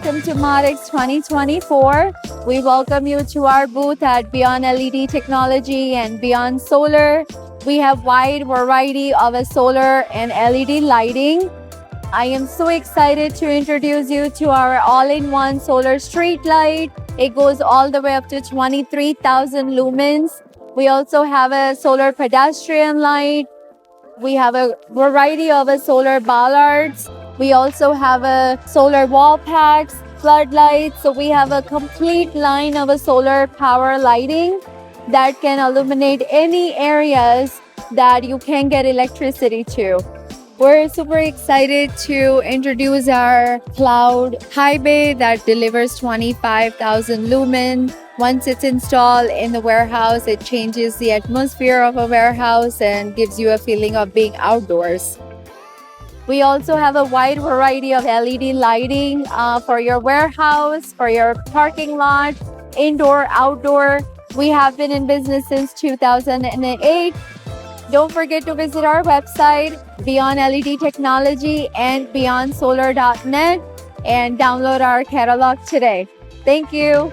welcome to Modex 2024. We welcome you to our booth at Beyond LED Technology and Beyond Solar. We have wide variety of a solar and LED lighting. I am so excited to introduce you to our all-in-one solar street light. It goes all the way up to 23,000 lumens. We also have a solar pedestrian light. We have a variety of solar bollards. We also have a solar wall packs, floodlights. So we have a complete line of a solar power lighting that can illuminate any areas that you can get electricity to. We're super excited to introduce our cloud high bay that delivers 25,000 lumen. Once it's installed in the warehouse, it changes the atmosphere of a warehouse and gives you a feeling of being outdoors. We also have a wide variety of LED lighting for your warehouse, for your parking lot, indoor, outdoor. We have been in business since 2008. Don't forget to visit our website, Beyond LED Technology and beyondsolar.net, and download our catalog today. Thank you.